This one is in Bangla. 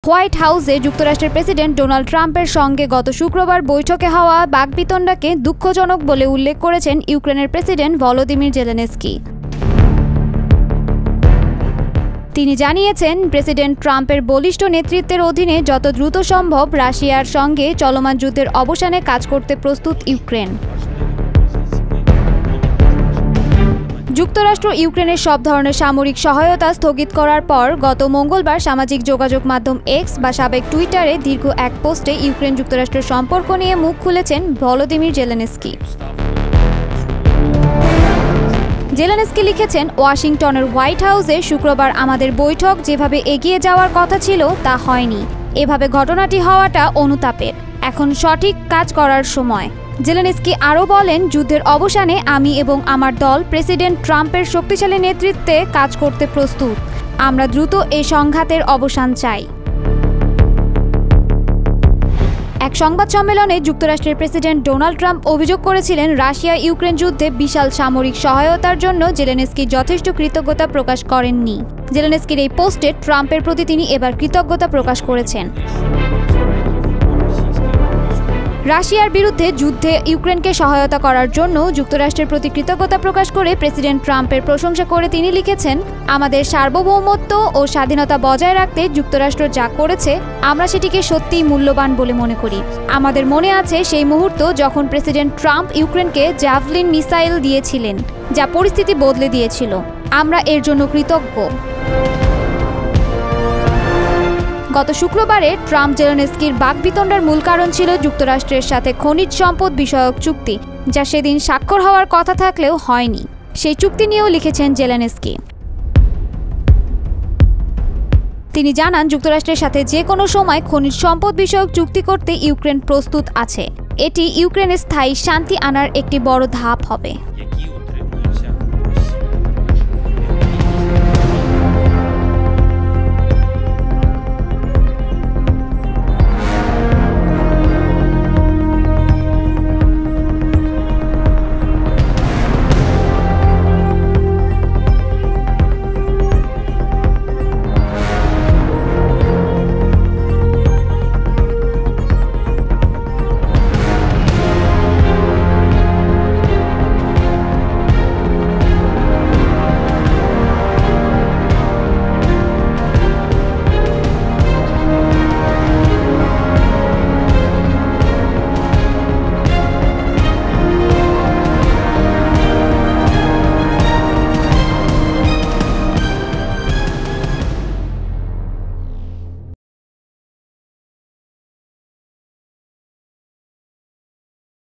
হোয়াইট হাউসে যুক্তরাষ্ট্রের প্রেসিডেন্ট ডোনাল্ড ট্রাম্পের সঙ্গে গত শুক্রবার বৈঠকে হওয়া বাকবিতণ্ডাকে দুঃখজনক বলে উল্লেখ করেছেন ইউক্রেনের প্রেসিডেন্ট ভলোদিমির জেলেনস্কি। তিনি জানিয়েছেন, প্রেসিডেন্ট ট্রাম্পের বলিষ্ঠ নেতৃত্বের অধীনে যত দ্রুত সম্ভব রাশিয়ার সঙ্গে চলমান যুদ্ধের অবসানে কাজ করতে প্রস্তুত ইউক্রেন। যুক্তরাষ্ট্র ইউক্রেনের সব ধরনের সামরিক সহায়তা স্থগিত করার পর গত মঙ্গলবার সামাজিক যোগাযোগ মাধ্যম এক্স বা সাবেক টুইটারে দীর্ঘ এক পোস্টে ইউক্রেন যুক্তরাষ্ট্রের সম্পর্ক নিয়ে মুখ খুলেছেন ভলোদিমির জেলেনস্কি। জেলেনস্কি লিখেছেন, ওয়াশিংটনের হোয়াইট হাউসে শুক্রবার আমাদের বৈঠক যেভাবে এগিয়ে যাওয়ার কথা ছিল তা হয়নি। এভাবে ঘটনাটি হওয়াটা অনুতাপের। এখন সঠিক কাজ করার সময়। জেলেনস্কি আরও বলেন, যুদ্ধের অবসানে আমি এবং আমার দল প্রেসিডেন্ট ট্রাম্পের শক্তিশালী নেতৃত্বে কাজ করতে প্রস্তুত। আমরা দ্রুত এই সংঘাতের অবসান চাই। এক সংবাদ সম্মেলনে যুক্তরাষ্ট্রের প্রেসিডেন্ট ডোনাল্ড ট্রাম্প অভিযোগ করেছিলেন, রাশিয়া ইউক্রেন যুদ্ধে বিশাল সামরিক সহায়তার জন্য জেলেনস্কি যথেষ্ট কৃতজ্ঞতা প্রকাশ করেননি। জেলেনস্কির এই পোস্টে ট্রাম্পের প্রতি তিনি এবার কৃতজ্ঞতা প্রকাশ করেছেন। রাশিয়ার বিরুদ্ধে যুদ্ধে ইউক্রেনকে সহায়তা করার জন্য যুক্তরাষ্ট্রের প্রতি কৃতজ্ঞতা প্রকাশ করে প্রেসিডেন্ট ট্রাম্পের প্রশংসা করে তিনি লিখেছেন, আমাদের সার্বভৌমত্ব ও স্বাধীনতা বজায় রাখতে যুক্তরাষ্ট্র যা করেছে আমরা সেটিকে সত্যিই মূল্যবান বলে মনে করি। আমাদের মনে আছে সেই মুহূর্ত যখন প্রেসিডেন্ট ট্রাম্প ইউক্রেনকে জ্যাভলিন মিসাইল দিয়েছিলেন, যা পরিস্থিতি বদলে দিয়েছিল। আমরা এর জন্য কৃতজ্ঞ। গত শুক্রবারে ট্রাম্প জেলেনস্কির বাকবিতণ্ডার মূল কারণ ছিল যুক্তরাষ্ট্রের সাথে খনিজ সম্পদ বিষয়ক চুক্তি, যা সেদিন স্বাক্ষর হওয়ার কথা থাকলেও হয়নি। সেই চুক্তি নিয়েও লিখেছেন জেলেনস্কি। তিনি জানান, যুক্তরাষ্ট্রের সাথে যে কোনো সময় খনিজ সম্পদ বিষয়ক চুক্তি করতে ইউক্রেন প্রস্তুত আছে। এটি ইউক্রেনের স্থায়ী শান্তি আনার একটি বড় ধাপ হবে।